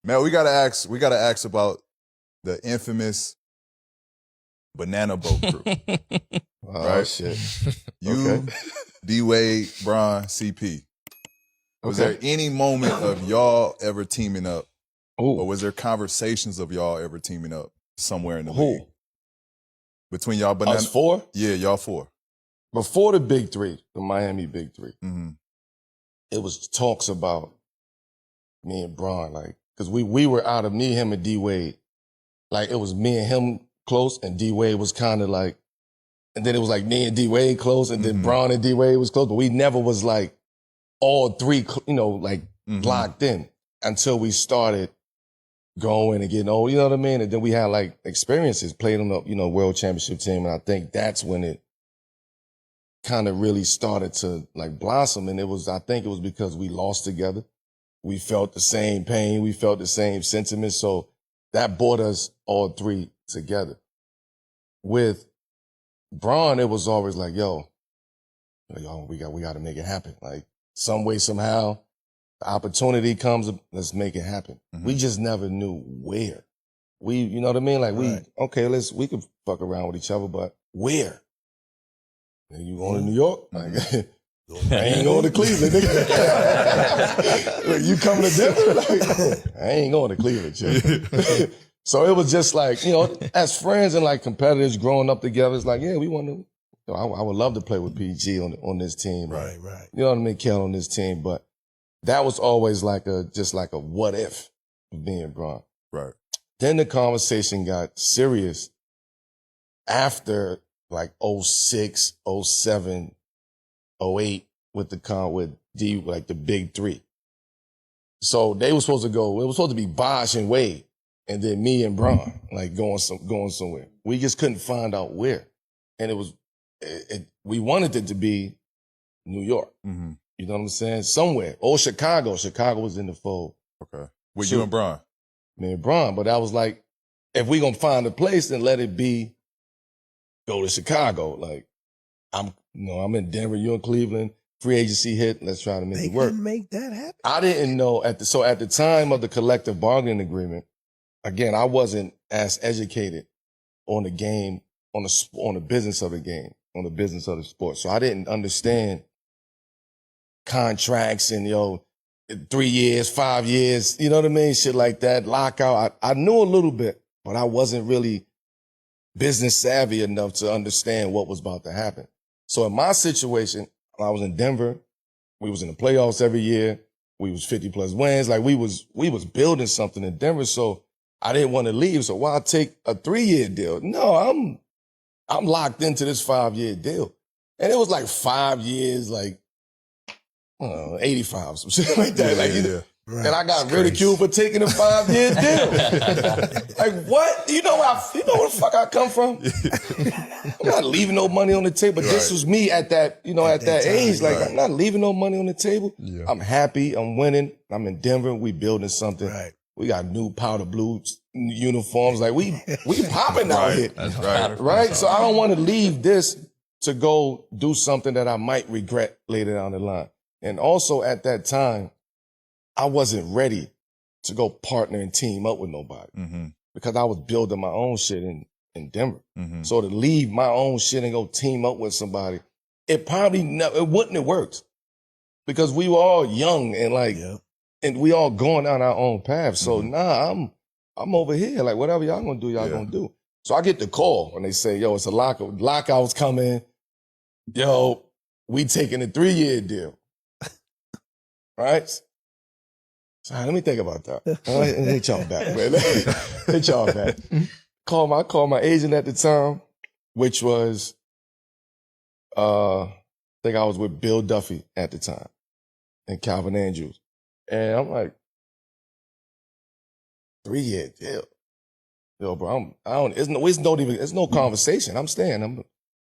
Man, we gotta ask about the infamous Banana Boat crew. Oh, shit. You, D-Wade, Bron, CP. Was there any moment of y'all ever teaming up? Or was there conversations of y'all ever teaming up somewhere in the league? Between y'all Banana? Us four? Yeah, y'all four. Before the Big Three, the Miami Big Three, Mm-hmm. it was talks about me and Bron, like, because we were out of me, him, and D-Wade. Like, it was me and him close, and D-Wade was kind of like, and then it was like me and D-Wade close, and then Bron and D-Wade was close, but we never was like all three, locked in until we started going and getting old, you know what I mean? And then we had like experiences, played on the, world championship team, and I think that's when it kind of really started to like blossom. And I think it was because we lost together. We felt the same pain. We felt the same sentiment. So that brought us all three together. With Bron, it was always like, yo, we got to make it happen. Like some way, somehow, the opportunity comes, let's make it happen. Mm-hmm. We just never knew where. You know what I mean? Like we could fuck around with each other, but where? And you going to New York? Like, I ain't going to Cleveland, nigga. Like, you coming to Denver? Like, I ain't going to Cleveland, chick. So it was just like, as friends and like competitors growing up together, it's like, yeah, we want to, I would love to play with PG on this team. Right. You know what I mean? Kel on this team. But that was always just like a what if of being Bron. Right. Then the conversation got serious after like 06, 07, 08 with the Big Three. So they were supposed to go, it was supposed to be Bosh and Wade, and then me and Bron, like going somewhere. We just couldn't find out where. And we wanted it to be New York. Mm-hmm. You know what I'm saying? Somewhere. Or Chicago. Chicago was in the fold. Okay. With you and Bron? Me and Bron. But I was like, if we gonna find a place, then let it be go to Chicago. Like, I'm in Denver, you in Cleveland, free agency hit, let's try to make it work. They couldn't make that happen. I didn't know at the time of the collective bargaining agreement, again, I wasn't as educated on the game, on the business of the game, on the business of the sport. So I didn't understand contracts and 3 years, 5 years, you know what I mean? Shit like that, lockout. I knew a little bit, but I wasn't really business savvy enough to understand what was about to happen. So in my situation, I was in Denver. We was in the playoffs every year. We was 50 plus wins. Like we was building something in Denver. So I didn't want to leave. So why take a 3-year deal? No, I'm locked into this 5-year deal. And it was like 5 years, like, 85, some shit like that. Right. And I got ridiculed for taking a 5-year deal. Like, what? You know where the fuck I come from? I'm not leaving no money on the table. But this was me at that, at that age. Like, I'm not leaving no money on the table. Yeah. I'm happy. I'm winning. I'm in Denver. We building something. Right. We got new powder blue uniforms. Like, we popping out here. That's right. Right? So I don't want to leave this to go do something that I might regret later down the line. And also at that time, I wasn't ready to go partner and team up with nobody because I was building my own shit in Denver. Mm-hmm. So to leave my own shit and go team up with somebody, it wouldn't have worked because we were all young and and we all going down our own path. So I'm over here. Like whatever y'all gonna do, y'all gonna do. So I get the call when they say, yo, it's a lockout. Lockout's coming. Yo, we taking a 3-year deal. Right? So let me think about that. Hit y'all back, man. Hit y'all back. Call my agent at the time, which was, I think I was with Bill Duffy at the time and Calvin Andrews. And I'm like, 3-year deal. Yo, bro, it's no conversation. I'm staying. I'm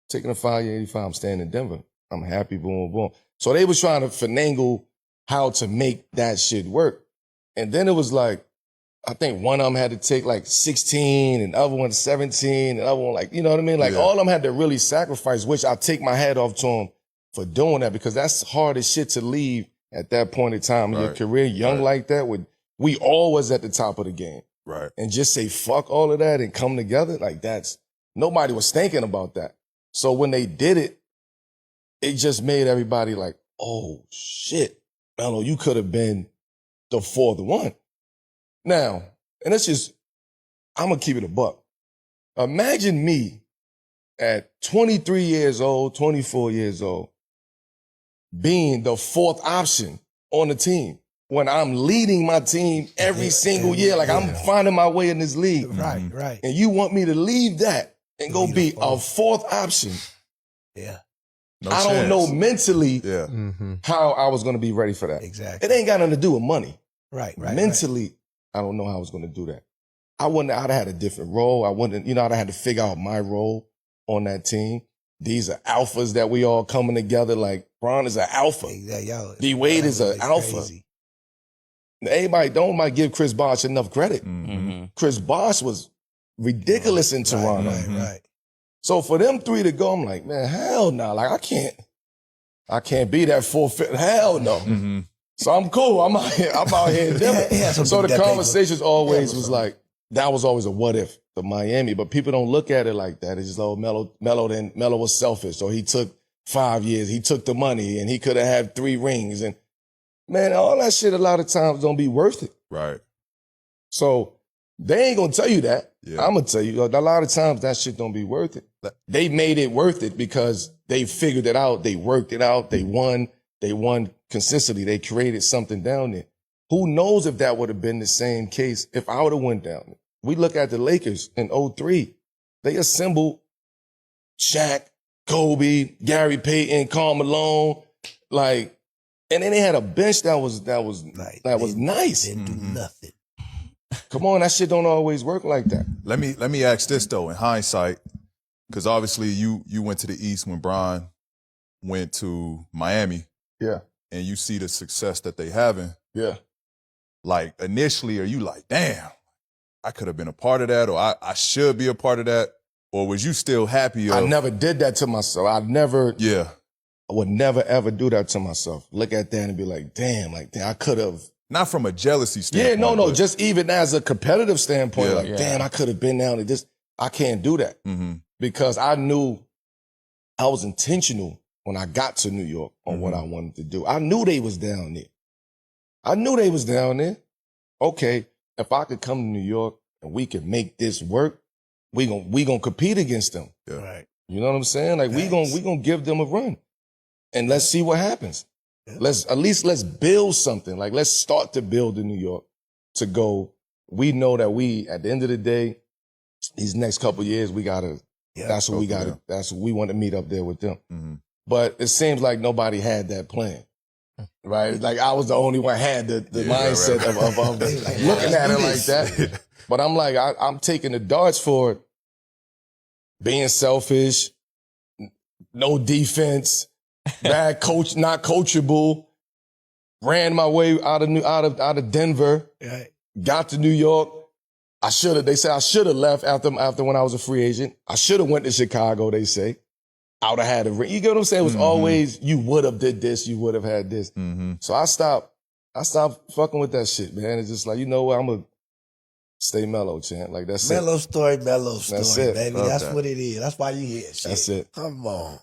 taking a 5-year 85. I'm staying in Denver. I'm happy, boom, boom. So they was trying to finagle how to make that shit work. And then it was like, I think one of them had to take like 16 and the other one 17 and the other one like, you know what I mean? Like all of them had to really sacrifice, which I take my hat off to them for doing that because that's hard as shit to leave at that point in time in your career, young like that with we all was at the top of the game. Right. And just say fuck all of that and come together, like nobody was thinking about that. So when they did it, it just made everybody like, oh shit, Melo, you could have been the fourth one. Now, and I'm gonna keep it a buck. Imagine me at 23 years old, 24 years old, being the fourth option on the team when I'm leading my team every single year. Like I'm finding my way in this league. Right. And you want me to leave that and go be a fourth option. Yeah. I don't know mentally how I was going to be ready for that. Exactly. It ain't got nothing to do with money. Right. Mentally, I don't know how I was going to do that. I'd have had a different role. I'd have had to figure out my role on that team. These are alphas that we all coming together. Like Bron is an alpha. Exactly. D Wade is an alpha. Crazy. Everybody might give Chris Bosh enough credit. Mm-hmm. Chris Bosh was ridiculous in Toronto. Right. So for them three to go, I'm like, man, hell no. Like I can't be that 4-5. Hell no. Mm-hmm. So I'm cool. I'm out here in Denver. So the conversations always was like, that was always a what if to Miami, but people don't look at it like that. It's just, oh, Melo was selfish. So he took 5 years. He took the money and he could have had 3 rings. And man, all that shit a lot of times don't be worth it. Right. So they ain't gonna tell you that. Yeah. I'm gonna tell you, a lot of times that shit don't be worth it. They made it worth it because they figured it out. They worked it out. They won consistently. They created something down there. Who knows if that would have been the same case if I would have went down there. We look at the Lakers in 2003. They assembled Shaq, Kobe, Gary Payton, Karl Malone, and then they had a bench that was nice. Didn't do nothing. Come on, that shit don't always work like that. Let me ask this though, in hindsight, because obviously you went to the East when Bron went to Miami. Yeah. And you see the success that they having. Yeah. Like initially, are you like, damn, I could have been a part of that, or I should be a part of that? Or was you still happy? I never did that to myself. I would never ever do that to myself. Look at that and be like, damn, I could have. Not from a jealousy standpoint. Yeah, no, just even as a competitive standpoint, damn, I could have been down to this. I can't do that because I knew I was intentional when I got to New York on what I wanted to do. I knew they was down there. Okay, if I could come to New York and we can make this work, we gonna compete against them. Yeah. Right. You know what I'm saying? Like we gonna give them a run, and let's see what happens. Yeah. Let's build something. Like let's start to build in New York to go. We know that at the end of the day, these next couple of years, we gotta. Yeah, that's what we gotta. That's what we want to meet up there with them. Mm-hmm. But it seems like nobody had that plan. Right? Like I was the only one had the mindset of looking at it like that. But I'm like, I'm taking the darts for being selfish, no defense, bad coach, not coachable, ran my way out of Denver, got to New York. They said I should have left after when I was a free agent. I should have went to Chicago, they say. I would have had a ring. You get what I'm saying? It was always, you would have did this, you would have had this. Mm-hmm. So I stopped fucking with that shit, man. It's just like, you know what? I'm going to stay mellow, champ. Like, that's mellow story, that's it. baby. That's what it is. That's why you here, shit. That's it. Come on.